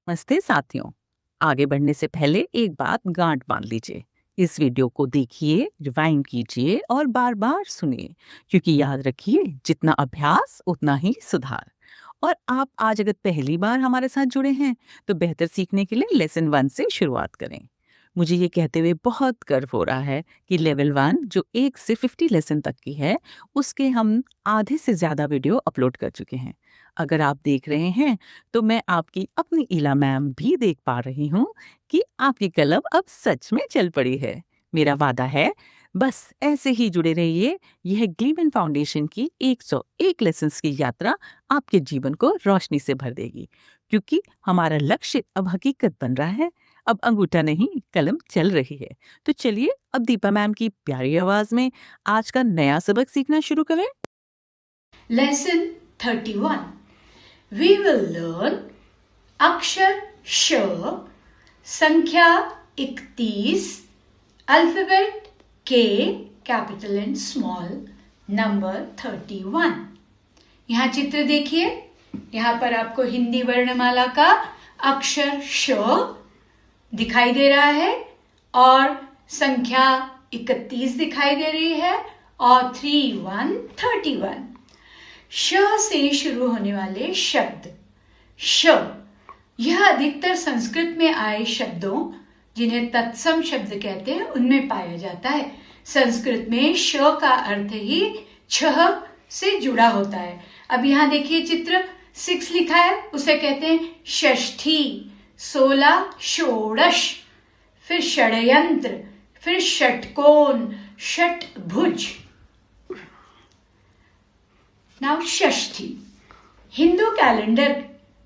नमस्ते साथियों। आगे बढ़ने से पहले एक बात गांठ बांध लीजिए। इस वीडियो को देखिए, रिवाइंड कीजिए और बार बार सुनिए, क्योंकि याद रखिए, जितना अभ्यास उतना ही सुधार। और आप आज अगर पहली बार हमारे साथ जुड़े हैं तो बेहतर सीखने के लिए लेसन 1 से शुरुआत करें। मुझे ये कहते हुए बहुत गर्व हो रहा है कि लेवल 1 जो 1 से 50 लेसन तक की है, उसके हम आधे से ज्यादा वीडियो अपलोड कर चुके हैं। अगर आप देख रहे हैं तो मैं आपकी अपनी इला मैम भी देख पा रही हूँ कि आपकी कलम अब सच में चल पड़ी है। मेरा वादा है, बस ऐसे ही जुड़े रहिए। यह ग्लीमन फाउंडेशन की 101 लेसन्स की यात्रा आपके जीवन को रोशनी से भर देगी, क्योंकि हमारा लक्ष्य अब हकीकत बन रहा है। अब अंगूठा नहीं, कलम चल रही है। तो चलिए अब दीपा मैम की प्यारी आवाज में आज का नया सबक सीखना शुरू करें। Lesson 31. We will learn अक्षर श, संख्या 31, अल्फाबेट के, कैपिटल एंड स्मॉल, नंबर 31। यहाँ चित्र देखिए। यहाँ पर आपको हिंदी वर्णमाला का अक्षर श दिखाई दे रहा है और संख्या 31 दिखाई दे रही है और 31 श से शुरू होने वाले शब्द। श यह अधिकतर संस्कृत में आए शब्दों, जिन्हें तत्सम शब्द कहते हैं, उनमें पाया जाता है। संस्कृत में श का अर्थ ही छह से जुड़ा होता है। अब यहाँ देखिए चित्र 6 लिखा है, उसे कहते हैं षष्ठी, 16 षोडश, फिर षड्यंत्र, फिर षटकोण, षटभुज। नाउ षष्ठी हिंदू कैलेंडर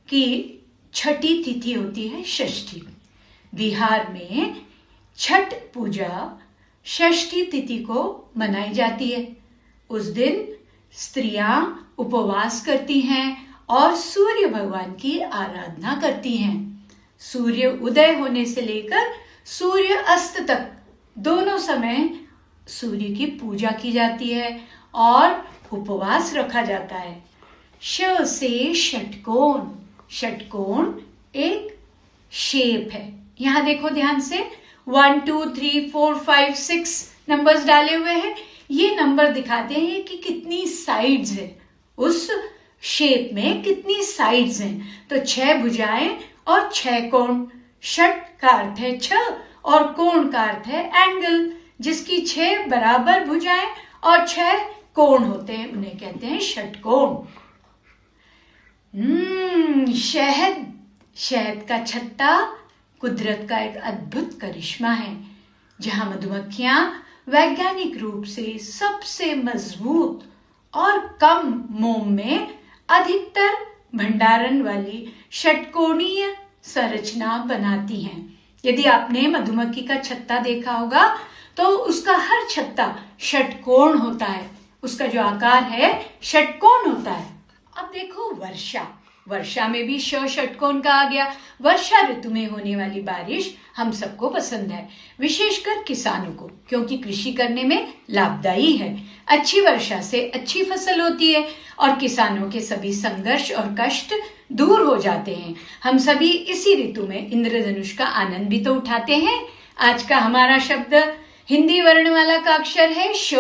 की छठी तिथि होती है षष्ठी। बिहार में छठ पूजा षष्ठी तिथि को मनाई जाती है। उस दिन स्त्रियां उपवास करती हैं और सूर्य भगवान की आराधना करती हैं। सूर्य उदय होने से लेकर सूर्य अस्त तक दोनों समय सूर्य की पूजा की जाती है और उपवास रखा जाता है। श से षटकोण। षटकोण एक शेप है। यहाँ देखो ध्यान से, 1 2 3 4 5 6 नंबर्स डाले हुए हैं। ये नंबर दिखाते हैं कि कितनी साइड्स है, उस शेप में कितनी साइड्स हैं। तो 6 भुजाएं और 6 कोण। षट का अर्थ है 6 और कोण का अर्थ है एंगल, जिसकी 6 बराबर भुजाएं और 6 कोण होते हैं, उन्हें कहते हैं षटकोण। शहद। शहद का छत्ता कुदरत का एक अद्भुत करिश्मा है, जहां मधुमक्खियां वैज्ञानिक रूप से सबसे मजबूत और कम मोम में अधिकतर भंडारण वाली षटकोणीय संरचना बनाती हैं। यदि आपने मधुमक्खी का छत्ता देखा होगा तो उसका हर छत्ता षटकोण होता है, उसका जो आकार है षटकोण होता है। अब देखो वर्षा। वर्षा में भी षटकोण का आ गया। वर्षा ऋतु में होने वाली बारिश हम सबको पसंद है, विशेषकर किसानों को, क्योंकि कृषि करने में लाभदायी है। अच्छी वर्षा से अच्छी फसल होती है और किसानों के सभी संघर्ष और कष्ट दूर हो जाते हैं। हम सभी इसी ऋतु में इंद्रधनुष का आनंद भी तो उठाते हैं। आज का हमारा शब्द हिंदी वर्णमाला का अक्षर है श।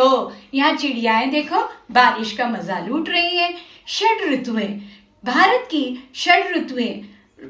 यहाँ चिड़ियाएं देखो बारिश का मजा लूट रही है। षड ऋतुएं। भारत की षड ऋतुएं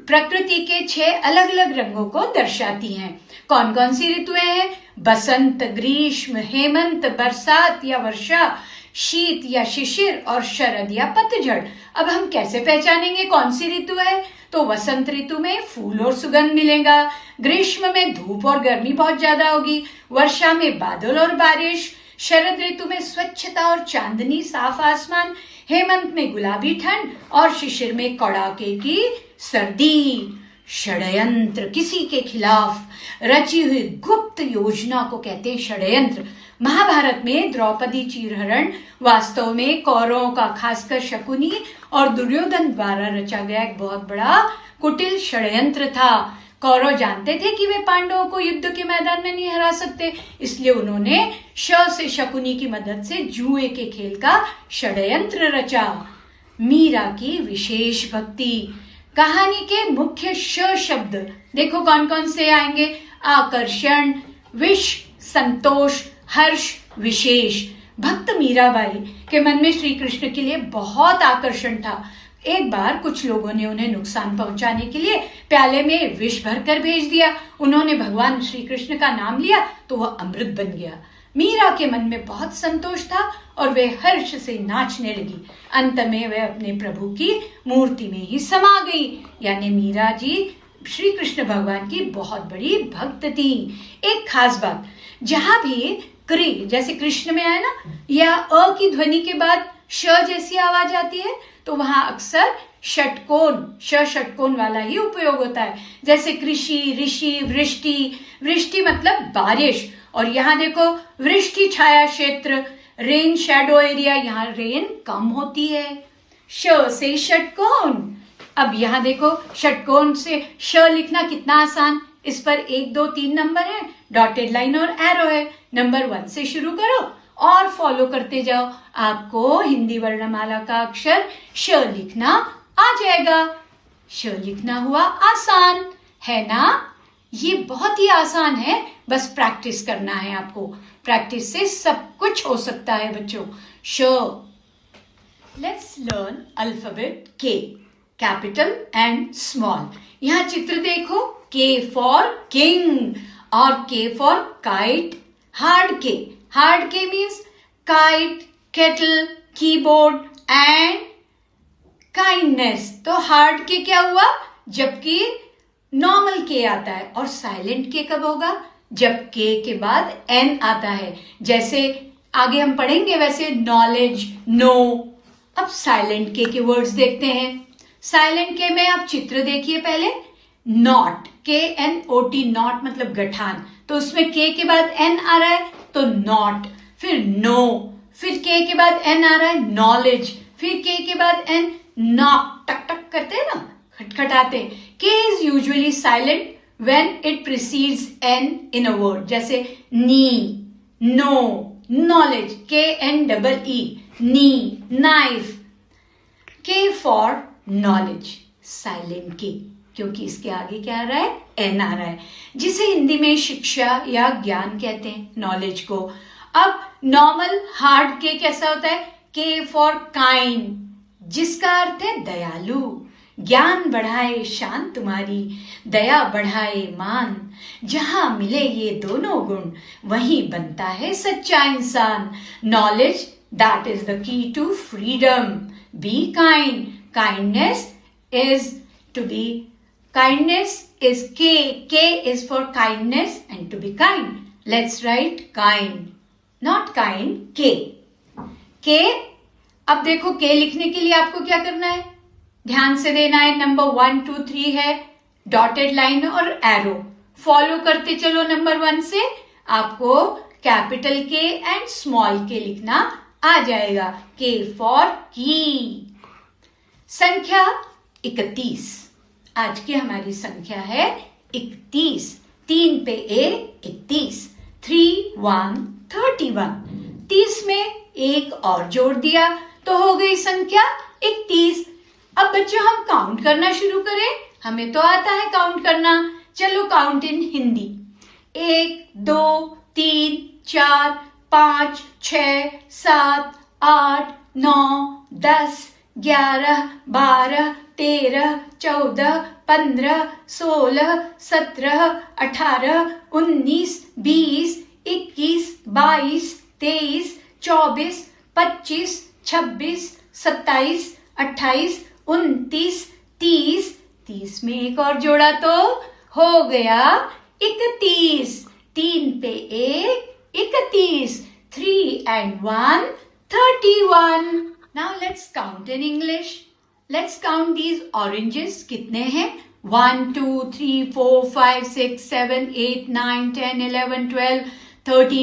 प्रकृति के 6 अलग अलग रंगों को दर्शाती हैं। कौन कौन सी ऋतुएं हैं? बसंत, ग्रीष्म, हेमंत, बरसात या वर्षा, शीत या शिशिर और शरद या पतझड़। अब हम कैसे पहचानेंगे कौन सी ऋतु है? तो वसंत ऋतु में फूल और सुगंध मिलेगा, ग्रीष्म में धूप और गर्मी बहुत ज्यादा होगी, वर्षा में बादल और बारिश, शरद ऋतु में स्वच्छता और चांदनी, साफ आसमान, हेमंत में गुलाबी ठंड और शिशिर में कड़ाके की सर्दी। षड्यंत्र, किसी के खिलाफ रची हुई गुप्त योजना को कहते हैं षड्यंत्र। महाभारत में द्रौपदी चीरहरण वास्तव में कौरवों का, खासकर शकुनी और दुर्योधन द्वारा रचा गया एक बहुत बड़ा कुटिल षड्यंत्र था। कौरव जानते थे कि वे पांडवों को युद्ध के मैदान में नहीं हरा सकते, इसलिए उन्होंने श से शकुनी की मदद से जुए के खेल का षड्यंत्र रचा। मीरा की विशेष भक्ति। कहानी के मुख्य श शब्द देखो कौन कौन से आएंगे। आकर्षण, विष, संतोष, हर्ष, विशेष। भक्त मीराबाई के मन में श्री कृष्ण के लिए बहुत आकर्षण था। एक बार कुछ लोगों ने उन्हें नुकसान पहुंचाने के लिए प्याले में विष भरकर भेज दिया। उन्होंने भगवान श्री कृष्ण का नाम लिया तो वह अमृत बन गया। मीरा के मन में बहुत संतोष था और वे हर्ष से नाचने लगी। अंत में वे अपने प्रभु की मूर्ति में ही समा गई। यानी मीरा जी श्री कृष्ण भगवान की बहुत बड़ी भक्त थी। एक खास बात, जहां भी क्री जैसे कृष्ण में आए ना, या अ की ध्वनि के बाद श जैसी आवाज आती है तो वहां अक्सर षटकोण, षटकोण वाला ही उपयोग होता है। जैसे कृषि, ऋषि, वृष्टि। वृष्टि मतलब बारिश, और यहाँ देखो वृष्टि छाया क्षेत्र, रेन शैडो एरिया, यहाँ रेन कम होती है। श से षटकोण। अब यहाँ देखो षटकोण से श लिखना कितना आसान। इस पर 1 2 3 नंबर है, डॉटेड लाइन और एरो है। नंबर 1 से शुरू करो और फॉलो करते जाओ। आपको हिंदी वर्णमाला का अक्षर श लिखना आ जाएगा। श लिखना हुआ आसान है ना? ये बहुत ही आसान है, बस प्रैक्टिस करना है आपको। प्रैक्टिस से सब कुछ हो सकता है बच्चों। श। लेट्स लर्न अल्फाबेट के, कैपिटल एंड स्मॉल। यहाँ चित्र देखो, के फॉर किंग और के फॉर काइट। हार्ड के, हार्ड के means kite, kettle, keyboard and kindness. तो हार्ड के क्या हुआ? जबकि नॉर्मल के आता है। और साइलेंट के कब होगा? जब के बाद एन आता है। जैसे आगे हम पढ़ेंगे वैसे नॉलेज, नो। अब साइलेंट के वर्ड्स देखते हैं। साइलेंट के में आप चित्र देखिए पहले। नॉट, KNOT, नॉट मतलब गठान, तो उसमें के बाद एन आ रहा है तो नॉट। फिर नो, फिर के बाद एन आ रहा है नॉलेज, फिर के बाद एन नॉक, टक टक करते हैं ना, खटखटाते हैं। K is usually silent when it precedes n in a word, जैसे knee, know, knowledge, KNEE, knee, knife। K for knowledge, silent K, क्योंकि इसके आगे क्या आ रहा है? N आ रहा है, जिसे हिंदी में शिक्षा या ज्ञान कहते हैं, नॉलेज को। अब नॉर्मल हार्ड K कैसा होता है? K for kind, जिसका अर्थ है दयालु। ज्ञान बढ़ाए शान तुम्हारी, दया बढ़ाए मान। जहां मिले ये दोनों गुण, वहीं बनता है सच्चा इंसान। Knowledge, that is the key to freedom. Be kind, kindness is to be, kindness is K is for kindness and to be kind. Let's write kind, not kind, K. अब देखो के लिखने के लिए आपको क्या करना है? ध्यान से देना है। नंबर 1 2 3 है, डॉटेड लाइन और एरो। फॉलो करते चलो नंबर 1 से, आपको कैपिटल के एंड स्मॉल के लिखना आ जाएगा। के फॉर की। संख्या 31, आज की हमारी संख्या है 31। 3 पे ए 31, 3 1 31। 30 में एक और जोड़ दिया तो हो गई संख्या 31। अब बच्चों हम काउंट करना शुरू करें। हमें तो आता है काउंट करना। चलो काउंट इन हिंदी। 1 2 3 4 5 6 7 8 9 10 11 12 13 14 15 16 17 18 19 20 21 22 23 24 25 26 27 28 29 30। 30 में एक और जोड़ा तो हो गया 31। 3 पे 1 31, 3 and 1 31। Now let's count in English. Let's count these oranges. कितने हैं? 1 2 3 4 5 6 7 8 9 10 11 12 13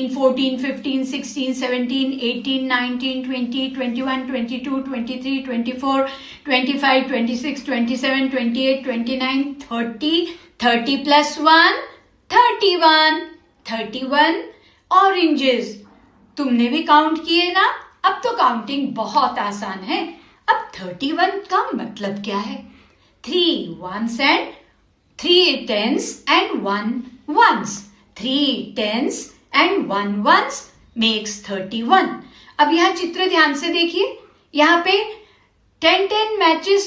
14 15 16 17 18 19 20 21 22 23 24 25 26 27 28 29 30 30 plus 1 31। 31 ऑरेंजेस। तुमने भी काउंट किए ना? अब तो काउंटिंग बहुत आसान है। अब 31 का मतलब क्या है? 3 ones and 3 tens and 1 ones. 3 tens and 1 ones makes 31. अब यहाँ चित्र ध्यान से देखिए, यहाँ पे 10 मैचेस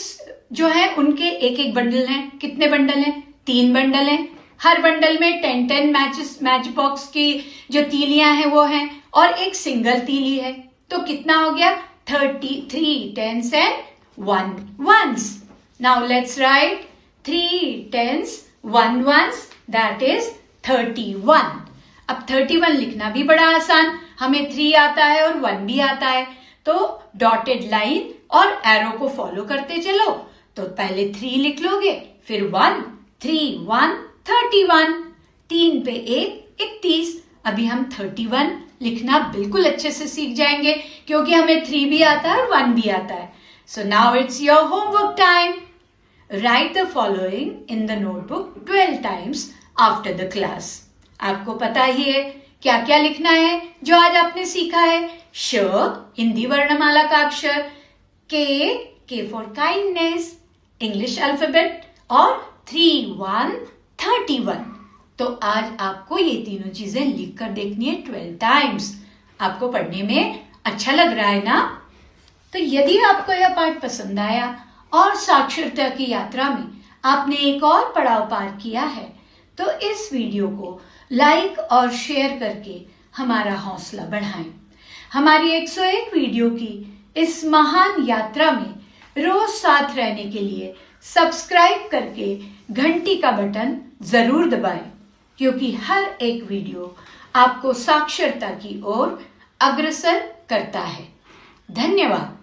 जो है उनके एक एक बंडल हैं. कितने बंडल हैं? 3 बंडल हैं. हर बंडल में 10 मैचेस, मैच बॉक्स की जो तीलियां हैं वो हैं और एक सिंगल तीली है. तो कितना हो गया? 33 tens and 1 ones. Now let's write 3 tens 1 ones, that is 31. अब 31 लिखना भी बड़ा आसान, हमें 3 आता है और 1 भी आता है. तो डॉटेड लाइन और एरो को फॉलो करते चलो. तो पहले 3 लिख लोगे, फिर 1, 3 1 31. 3 पे 1 31. अभी हम 31 लिखना बिल्कुल अच्छे से सीख जाएंगे क्योंकि हमें 3 भी आता है और 1 भी आता है. So now it's your homework time. Right the following in the notebook 12 times after the class. आपको पता ही है क्या क्या लिखना है जो आज आपने सीखा है. श हिंदी वर्णमाला का अक्षर, के फॉर काइंडनेस इंग्लिश अल्फाबेट, और 3 1 31. तो आज आपको ये तीनों चीजें लिख कर देखनी है 12 times. आपको पढ़ने में अच्छा लग रहा है ना? तो यदि आपको यह पाठ पसंद आया और साक्षरता की यात्रा में आपने एक और पड़ाव पार किया है, तो इस वीडियो को लाइक और शेयर करके हमारा हौसला बढ़ाएं. हमारी 101 वीडियो की इस महान यात्रा में रोज साथ रहने के लिए सब्सक्राइब करके घंटी का बटन जरूर दबाएं, क्योंकि हर एक वीडियो आपको साक्षरता की ओर अग्रसर करता है. धन्यवाद.